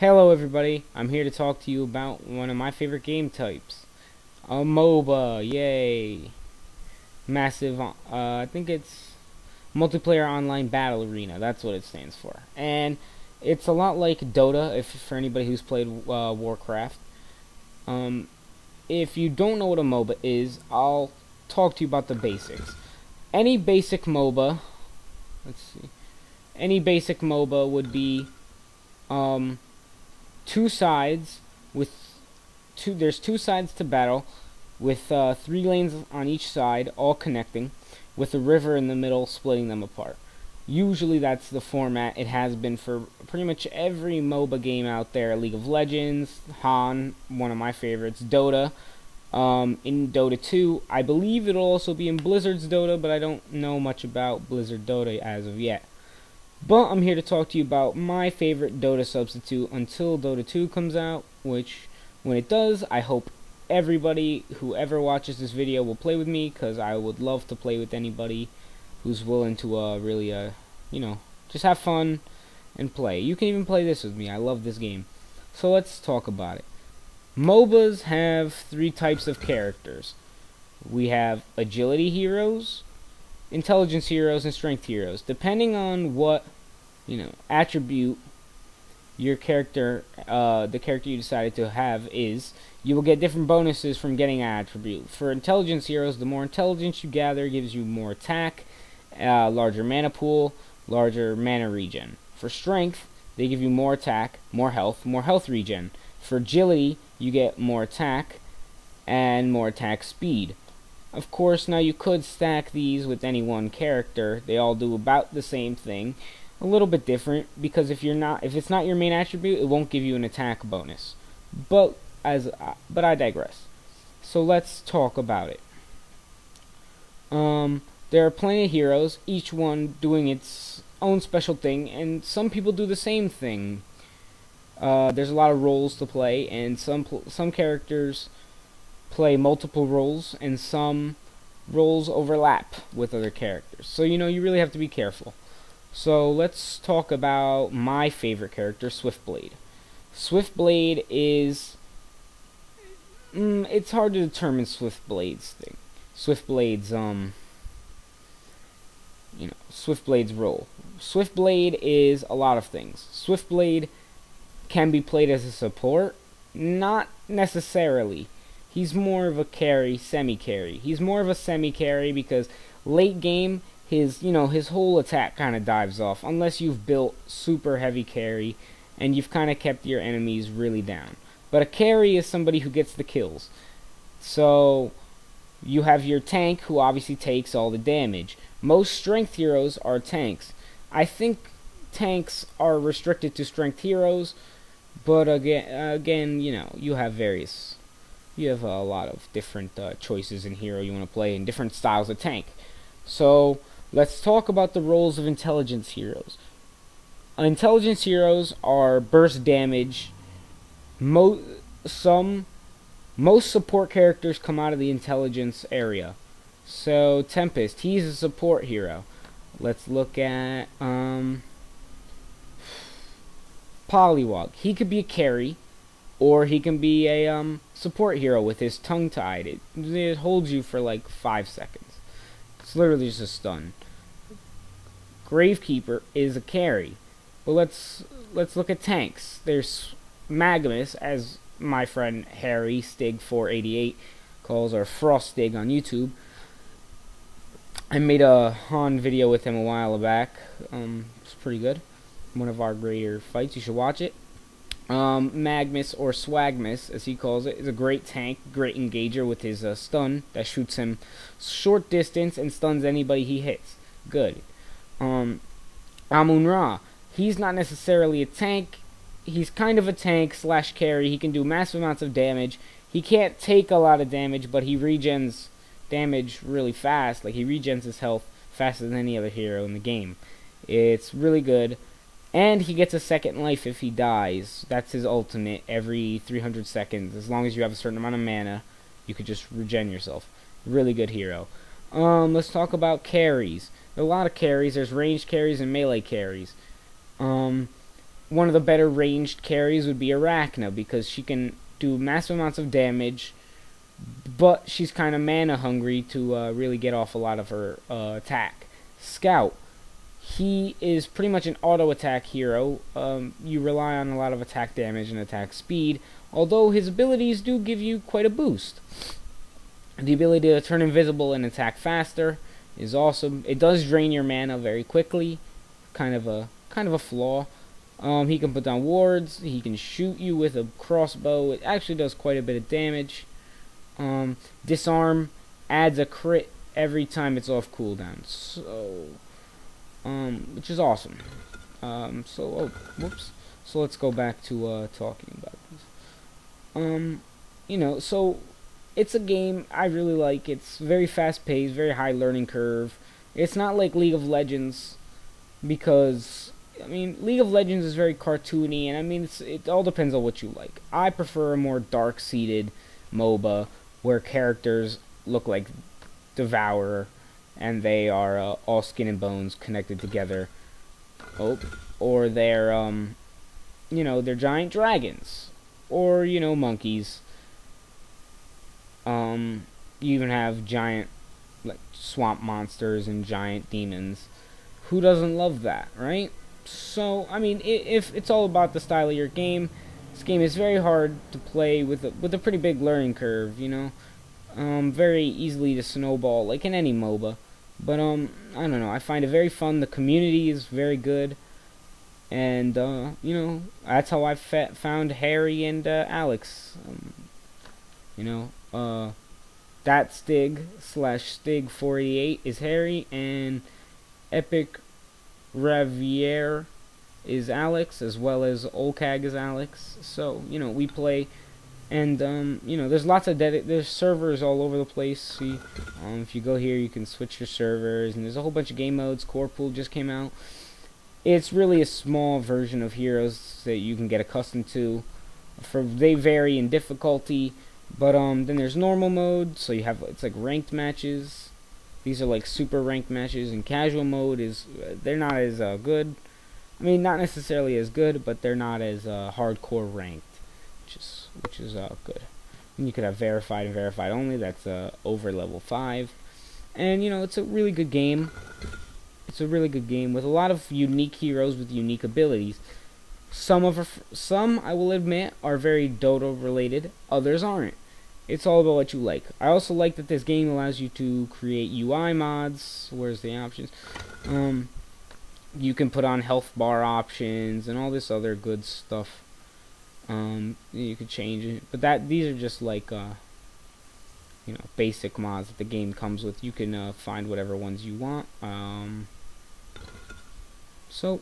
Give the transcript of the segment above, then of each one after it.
Hello everybody, I'm here to talk to you about one of my favorite game types, a MOBA, yay! Massive, I think it's Multiplayer Online Battle Arena, that's what it stands for. And it's a lot like Dota, if for anybody who's played Warcraft. If you don't know what a MOBA is, I'll talk to you about the basics. Any basic MOBA, any basic MOBA would be, two sides with there's two sides to battle with 3 lanes on each side, all connecting, with a river in the middle splitting them apart. Usually that's the format it has been for pretty much every MOBA game out there. League of Legends, HoN, one of my favorites, Dota. In Dota 2, I believe it'll also be in Blizzard's Dota, but I don't know much about Blizzard Dota as of yet. But I'm here to talk to you about my favorite Dota substitute until Dota 2 comes out, which, when it does, I hope everybody who ever watches this video will play with me, because I would love to play with anybody who's willing to really, you know, just have fun and play. You can even play this with me. I love this game. So let's talk about it. MOBAs have 3 types of characters. We have agility heroes, intelligence heroes, and strength heroes. Depending on what, attribute your character, the character you decided to have is, you will get different bonuses from getting an attribute. For intelligence heroes, the more intelligence you gather gives you more attack, larger mana pool, larger mana regen. For strength, they give you more attack, more health regen. For agility, you get more attack and more attack speed. Of course, now you could stack these with any one character. They all do about the same thing, a little bit different, because if it's not your main attribute, it won't give you an attack bonus. But I digress. So let's talk about it. There are plenty of heroes, each one doing its own special thing, and some people do the same thing. There's a lot of roles to play, and some characters play multiple roles, and some roles overlap with other characters. So, you really have to be careful. So, let's talk about my favorite character, Swiftblade. Swiftblade is... it's hard to determine Swiftblade's thing. Swiftblade's role. Swiftblade is a lot of things. Swiftblade can be played as a support. Not necessarily. He's more of a carry, semi-carry. He's more of a semi-carry because late game, his whole attack kind of dives off, unless you've built super heavy carry and you've kind of kept your enemies really down. But a carry is somebody who gets the kills. So you have your tank, who obviously takes all the damage. Most strength heroes are tanks. I think tanks are restricted to strength heroes, but again, you have various... You have a lot of different choices in hero you want to play, and different styles of tank. So, let's talk about the roles of intelligence heroes. Intelligence heroes are burst damage. Most support characters come out of the intelligence area. So, Tempest, he's a support hero. Let's look at Poliwag. He could be a carry, or he can be a support hero with his tongue tied. It holds you for like 5 seconds. It's literally just a stun. Gravekeeper is a carry. But let's look at tanks. There's Magnus, as my friend Harry Stig488 calls, or Frostig on YouTube. I made a HoN video with him a while back. It's pretty good. One of our greater fights. You should watch it. Magnus, or Swagmus, as he calls it, is a great tank, great engager with his stun that shoots him short distance and stuns anybody he hits. Good. Amun-Ra, he's not necessarily a tank. He's kind of a tank slash carry. He can do massive amounts of damage. He can't take a lot of damage, but he regens damage really fast. Like, he regens his health faster than any other hero in the game. It's really good. And he gets a second life if he dies. That's his ultimate every 300 seconds. As long as you have a certain amount of mana, you could just regen yourself. Really good hero. Let's talk about carries. There are a lot of carries. There's ranged carries and melee carries. one of the better ranged carries would be Arachna, because she can do massive amounts of damage, but she's kind of mana hungry to really get off a lot of her attack. Scout, he is pretty much an auto attack hero. You rely on a lot of attack damage and attack speed, although his abilities do give you quite a boost. The ability to turn invisible and attack faster is awesome. It does drain your mana very quickly, kind of a flaw. He can put down wards. He can shoot you with a crossbow. It actually does quite a bit of damage. Disarm adds a crit every time it's off cooldown, so which is awesome. Whoops. So let's go back to talking about this. So it's a game I really like. It's very fast paced, very high learning curve. It's not like League of Legends, because League of Legends is very cartoony, and it all depends on what you like. I prefer a more dark-seated MOBA where characters look like Devourer, and they are all skin and bones connected together. Or they're they're giant dragons, or monkeys. You even have giant swamp monsters and giant demons. Who doesn't love that, right? So if it's all about the style of your game, this game is very hard to play with a pretty big learning curve. Very easily to snowball, like in any MOBA. But I don't know. I find it very fun. The community is very good, and that's how I found Harry and Alex. That Stig/Stig488 is Harry, and Epic Ravier is Alex, as well as Olcag is Alex. So we play, and there's lots of there's servers all over the place. See, if you go here, you can switch your servers, and there's a whole bunch of game modes. Core Pool just came out. It's really a small version of Heroes that you can get accustomed to. They vary in difficulty. But then there's normal mode, so it's like ranked matches. These are like super ranked matches, and casual mode they're not as good. Not necessarily as good, but they're not as hardcore ranked, which is good. And you could have verified and verified only. That's over level 5, and it's a really good game. It's a really good game with a lot of unique heroes with unique abilities. Some I will admit are very Dota related, others aren't. It's all about what you like. I also like that this game allows you to create UI mods. Where's the options? You can put on health bar options and all this other good stuff. You could change it, but these are just like basic mods that the game comes with. You can find whatever ones you want. So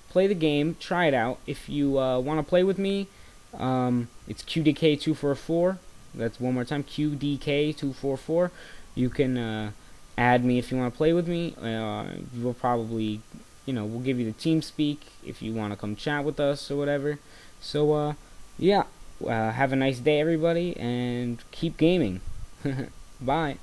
play the game, try it out. If you want to play with me, it's QDK244. That's one more time, QDK244. You can add me if you want to play with me. We'll probably, we'll give you the team speak if you want to come chat with us or whatever. So, yeah, have a nice day, everybody, and keep gaming. Bye.